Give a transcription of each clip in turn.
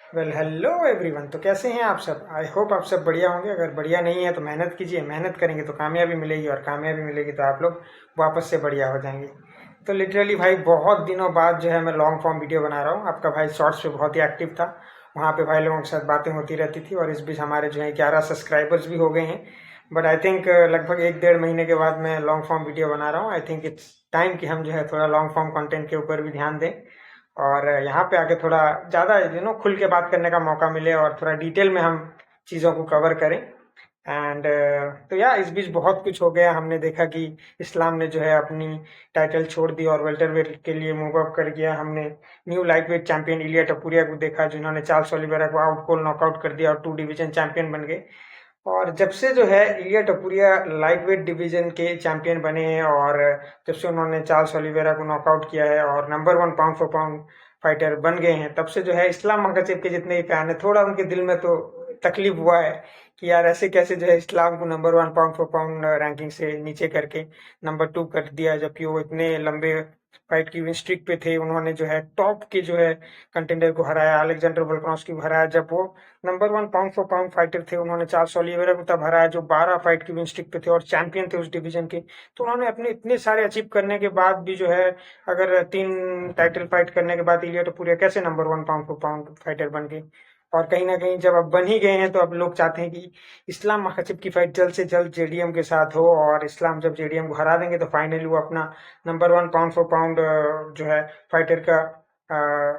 Well hello everyone. तो कैसे हैं आप सब? आई होप आप सब बढ़िया होंगे। अगर बढ़िया नहीं है तो मेहनत कीजिए, मेहनत करेंगे तो कामयाबी मिलेगी, और कामयाबी मिलेगी तो आप लोग वापस से बढ़िया हो जाएंगे। तो लिटरली भाई बहुत दिनों बाद जो है मैं लॉन्ग फॉर्म वीडियो बना रहा हूँ। आपका भाई शॉर्ट्स पे बहुत ही एक्टिव था, वहाँ पे भाई लोगों के साथ बातें होती रहती थी, और इस बीच हमारे जो है 11 सब्सक्राइबर्स भी हो गए हैं। बट आई थिंक लगभग 1 डेढ़ महीने के बाद मैं लॉन्ग फॉर्म वीडियो बना रहा हूँ। आई थिंक इट्स टाइम कि हम जो है थोड़ा लॉन्ग फॉर्म कंटेंट के ऊपर भी ध्यान दें, और यहाँ पे आके थोड़ा ज़्यादा खुल के बात करने का मौका मिले, और थोड़ा डिटेल में हम चीज़ों को कवर करें। एंड तो इस बीच बहुत कुछ हो गया। हमने देखा कि इस्लाम ने जो है अपनी टाइटल छोड़ दी और वेल्टरवेट के लिए मूव अप कर गया। हमने न्यू लाइट वेट चैंपियन इलिया टपुरिया को देखा, जिन्होंने चार्ल्स ओलिवेरा को आउट कोल नॉकआउट कर दिया और 2 डिवीजन चैंपियन बन गए। और जब से जो है इलिया टपुरिया लाइट वेट डिवीजन के चैंपियन बने हैं, और जब से उन्होंने चार्ल्स ओलिवेरा को नॉकआउट किया है और number 1 pound for pound fighter बन गए हैं, तब से जो है इस्लाम मकाचेव के जितने भी फैन है, थोड़ा उनके दिल में तो तकलीफ हुआ है कि यार ऐसे कैसे जो है इस्लाम को number 1 pound for pound ranking से नीचे करके नंबर 2 कर दिया, जबकि वो इतने लंबे फाइट की विन स्ट्रिक पे थे। उन्होंने जो है टॉप के जो है कंटेंडर को हराया, अलेक्जेंडर वोल्कानोस्की को हराया। जब वो number 1 pound for pound fighter थे, उन्होंने चार्ल्स ओलिवेरा को तब हराया, जो 12 फाइट की विन स्ट्रिक पे थे और चैंपियन थे उस डिवीजन के। तो उन्होंने अपने इतने सारे अचीव करने के बाद भी जो है, अगर 3 टाइटल फाइट करने के बाद इलिया टपुरिया कैसे number 1 pound for pound fighter बन गए? और कहीं ना कहीं जब अब बन ही गए हैं, तो अब लोग चाहते हैं कि इस्लाम मखाचिब की फाइट जल्द से जल्द जेडीएम के साथ हो, और इस्लाम जब जेडीएम को हरा देंगे तो फाइनली वो अपना नंबर 1 पाउंड फॉर पाउंड जो है फाइटर का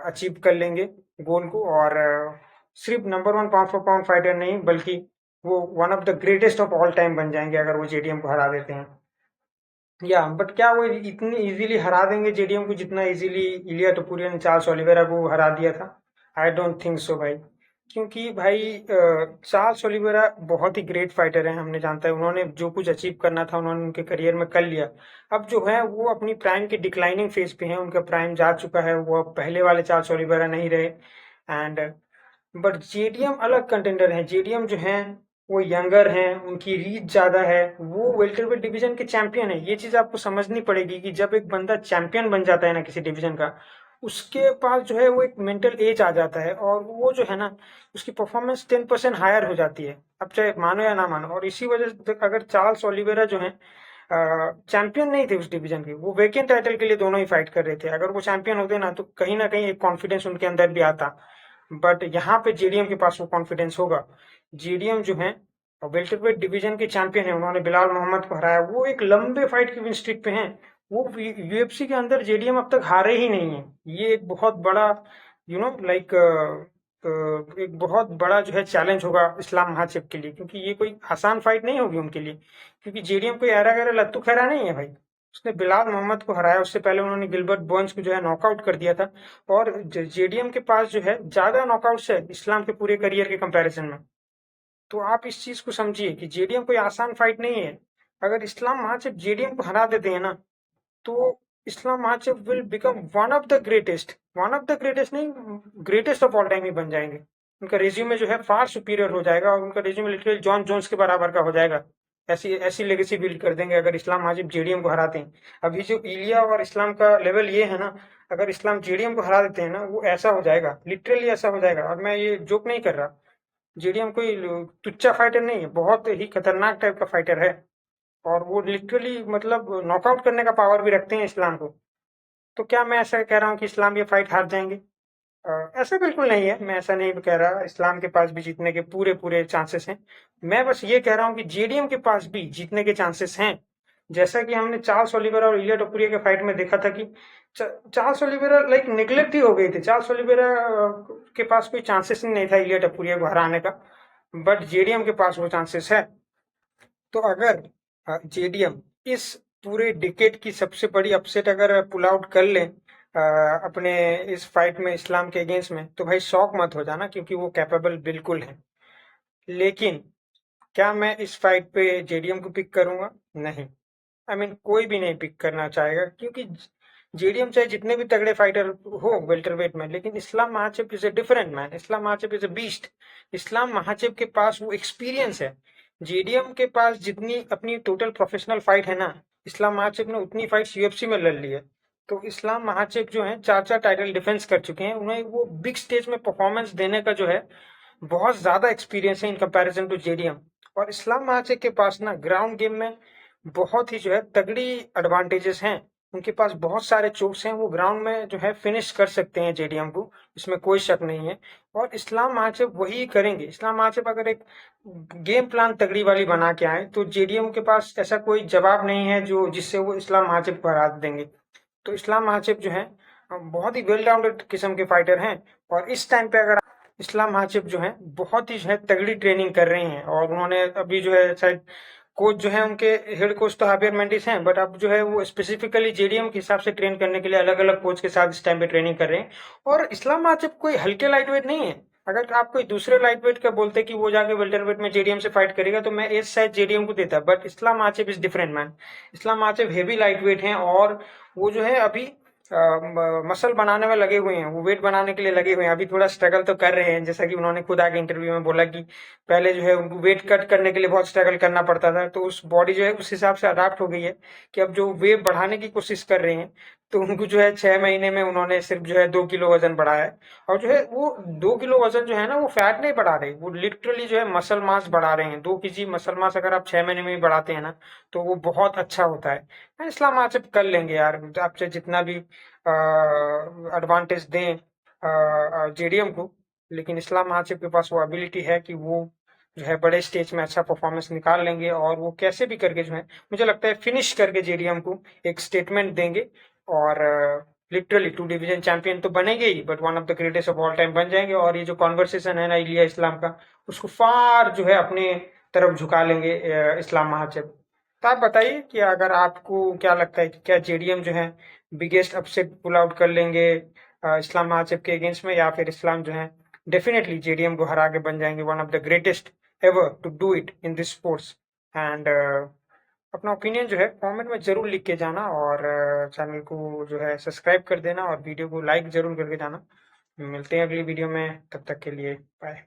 अचीव कर लेंगे गोल को। और सिर्फ number 1 pound for pound fighter नहीं, बल्कि वो one of the greatest of all time बन जाएंगे अगर वो जेडीएम को हरा देते हैं। बट क्या वो इतनी इजीली हरा देंगे जेडीएम को, जितना इजीली इलिया टपुरिया ने चार्ल्स ओलिवेरा को हरा दिया था? आई डोंट थिंक सो भाई। क्योंकि भाई चार्ल्स ओलिवेरा बहुत ही ग्रेट फाइटर हैं, हमने जानता है। उन्होंने जो कुछ अचीव करना था उन्होंने उनके करियर में कर लिया। अब जो है वो अपनी प्राइम के डिक्लाइनिंग फेज पे हैं, उनका प्राइम जा चुका है, वो अब पहले वाले चार्ल्स ओलिवेरा नहीं रहे। एंड बट जेडीएम अलग कंटेंडर है। जेडीएम जो है वो यंगर हैं, उनकी रीच ज़्यादा है, वो वेल्टरवेट डिवीजन के चैंपियन है। ये चीज़ आपको समझनी पड़ेगी कि जब एक बंदा चैंपियन बन जाता है ना किसी डिवीजन का, उसके पास जो है वो एक मेंटल एज आ जाता है, और वो जो है ना उसकी परफॉर्मेंस 10% हायर हो जाती है, अब चाहे मानो या ना मानो। और इसी वजह से अगर चार्ल्स ओलिवेरा जो है चैंपियन नहीं थे उस डिवीजन के, वो वेकेंट टाइटल के लिए दोनों ही फाइट कर रहे थे। अगर वो चैंपियन होते ना तो कहीं ना कहीं एक कॉन्फिडेंस उनके अंदर भी आता। बट यहाँ पे जेडीएम के पास वो कॉन्फिडेंस होगा। जेडीएम जो है वेल्टरवेट डिवीजन के चैंपियन है, उन्होंने बिलाल मोहम्मद को हराया, वो एक लंबे फाइट की विन स्ट्रिक पे हैं। वो यूएफसी के अंदर जेडीएम अब तक हारे ही नहीं है। ये एक बहुत बड़ा लाइक एक बहुत बड़ा जो है चैलेंज होगा इस्लाम महाचिप के लिए, क्योंकि ये कोई आसान फाइट नहीं होगी उनके लिए। क्योंकि जेडीएम कोई ऐरा गैरा लत्तू खैरा नहीं है भाई। उसने बिलाल मोहम्मद को हराया, उससे पहले उन्होंने गिलबर्ट बर्न्स को जो है नॉकआउट कर दिया था। और जेडीएम के पास जो है ज्यादा नॉकआउट्स है इस्लाम के पूरे करियर के कंपैरिजन में। तो आप इस चीज को समझिए कि जेडीएम कोई आसान फाइट नहीं है। अगर इस्लाम महाचिप जेडीएम को हरा देते हैं ना, तो इस्लाम महाचिप will become one of the greatest नहीं, ग्रेटेस्ट ऑफ ऑल टाइम ही बन जाएंगे। उनका रिज्यूमे जो है फार सुपीरियर हो जाएगा, और उनका रिज्यूमे लिटरली जॉन जोन्स के बराबर का हो जाएगा। ऐसी ऐसी लेगेसी बिल्ड कर देंगे अगर इस्लाम महाचिप जेडीएम को हराते हैं। अभी जो इलिया और इस्लाम का लेवल ये है ना, अगर इस्लाम जेडीएम को हरा देते हैं ना, वो ऐसा हो जाएगा, लिटरली ऐसा हो जाएगा। और मैं ये जोक नहीं कर रहा। जेडीएम कोई तुच्चा फाइटर नहीं है, बहुत ही खतरनाक टाइप का फाइटर है। और वो लिटरली मतलब नॉकआउट करने का पावर भी रखते हैं इस्लाम को। तो क्या मैं ऐसा कह रहा हूँ कि इस्लाम ये फाइट हार जाएंगे? ऐसा बिल्कुल नहीं है, मैं ऐसा नहीं कह रहा। इस्लाम के पास भी जीतने के पूरे पूरे चांसेस हैं। मैं बस ये कह रहा हूँ कि जेडीएम के पास भी जीतने के चांसेस हैं। जैसा कि हमने चार्ल्स ओलिवेरा और इलिया टपुरिया के फाइट में देखा था कि चार्ल्स ओलिवेरा लाइक निगलेक्ट ही हो गई थी। चार्ल्स ओलिवेरा के पास कोई चांसेस ही नहीं था इलिया टपुरिया को हराने का, बट जेडीएम के पास वो चांसेस है। तो अगर जेडीएम इस पूरे डिकेड की सबसे बड़ी अपसेट अगर पुल आउट कर ले अपने इस फाइट में इस्लाम के अगेंस्ट में, तो भाई शौक मत हो जाना, क्योंकि वो कैपेबल बिल्कुल है। लेकिन क्या मैं इस फाइट पे जेडीएम को पिक करूंगा? नहीं। कोई भी नहीं पिक करना चाहेगा, क्योंकि जेडीएम चाहे जितने भी तगड़े फाइटर हो वेल्टरवेट में, लेकिन इस्लाम महाचेप is a different man. Islam महाचेप इज ए बीस्ट। इस्लाम महाचेप के पास वो एक्सपीरियंस है। जेडीएम के पास जितनी अपनी टोटल प्रोफेशनल फाइट है ना, इस्लाम महाचेप ने उतनी फाइट्स यूएफसी में लड़ ली है। तो इस्लाम महाचेप जो हैं 4-4 टाइटल डिफेंस कर चुके हैं। उन्हें वो बिग स्टेज में परफॉर्मेंस देने का जो है बहुत ज़्यादा एक्सपीरियंस है इन कंपैरिजन टू जेडीएम। और इस्लाम महाचेक के पास ना ग्राउंड गेम में बहुत ही जो है तगड़ी एडवांटेजेस हैं। उनके पास बहुत सारे चोक्स हैं, वो ग्राउंड में जो है फिनिश कर सकते हैं जेडीएम को, इसमें कोई शक नहीं है। और इस्लाम महाचेप वही करेंगे। इस्लाम महाचेप अगर एक गेम प्लान तगड़ी वाली बना के आए तो जेडीएम के पास ऐसा कोई जवाब नहीं है जो जिससे वो इस्लाम महाचेप को हरा देंगे। तो इस्लाम महाचेप जो है बहुत ही वेल राउंडेड किस्म के फाइटर हैं। और इस टाइम पे अगर इस्लाम महाचेप जो है बहुत ही जो है तगड़ी ट्रेनिंग कर रहे हैं। और उन्होंने अभी जो है शायद कोच जो है उनके हेड कोच तो हाबियर मेंडिस हैं, बट अब जो है वो स्पेसिफिकली जेडीएम के हिसाब से ट्रेन करने के लिए अलग अलग कोच के साथ इस टाइम पे ट्रेनिंग कर रहे हैं। और इस्लाम महाचेप कोई हल्के लाइट वेट नहीं है। अगर आप कोई दूसरे लाइट वेट का बोलते कि वो जाके वेल्टर वेट में जेडीएम से फाइट करेगा तो मैं एज शायद जेडीएम को देता, बट इस्लाम महाचेप is different man. Islam महाचेप heavy light weight हैं और वो जो है अभी मसल बनाने में लगे हुए हैं, वो वेट बनाने के लिए लगे हुए हैं। अभी थोड़ा स्ट्रगल तो कर रहे हैं, जैसा कि उन्होंने खुद आगे इंटरव्यू में बोला कि पहले जो है उनको वेट कट करने के लिए बहुत स्ट्रगल करना पड़ता था, तो उस बॉडी जो है उस हिसाब से अडाप्ट हो गई है कि अब जो वेट बढ़ाने की कोशिश कर रहे हैं तो उनको जो है 6 महीने में उन्होंने सिर्फ जो है 2 किलो वजन बढ़ाया है। और जो है वो 2 किलो वजन जो है ना वो फैट नहीं बढ़ा रहे, वो लिटरली जो है मसल मास बढ़ा रहे हैं। 2 केजी मसल मास अगर आप 6 महीने में ही बढ़ाते हैं ना तो वो बहुत अच्छा होता है। इस्लाम आचप कर लेंगे यार, आपसे जितना भी एडवांटेज दें जेडीएम को, लेकिन इस्लाम आसिफ के पास वो एबिलिटी है कि वो जो है बड़े स्टेज में अच्छा परफॉर्मेंस निकाल लेंगे। और वो कैसे भी करके जो है मुझे लगता है फिनिश करके जेडीएम को एक स्टेटमेंट देंगे। और लिटरली 2 डिवीजन चैंपियन तो बनेंगे ही, but one of the greatest of all time बन जाएंगे। और ये जो कॉन्वर्सेशन है ना इलिया इस्लाम का, उसको फार जो है अपने तरफ झुका लेंगे इस्लाम महाचेप। तो आप बताइए कि अगर आपको क्या लगता है कि क्या जेडीएम जो है बिगेस्ट अपसेट पुल आउट कर लेंगे इस्लाम महाचेप के अगेंस्ट में, या फिर इस्लाम जो है डेफिनेटली जेडीएम को हरा के बन जाएंगे one of the greatest ever to do it in this sports. And अपना ओपिनियन जो है कमेंट में जरूर लिख के जाना, और चैनल को जो है सब्सक्राइब कर देना और वीडियो को लाइक जरूर करके जाना। मिलते हैं अगली वीडियो में, तब तक के लिए बाय।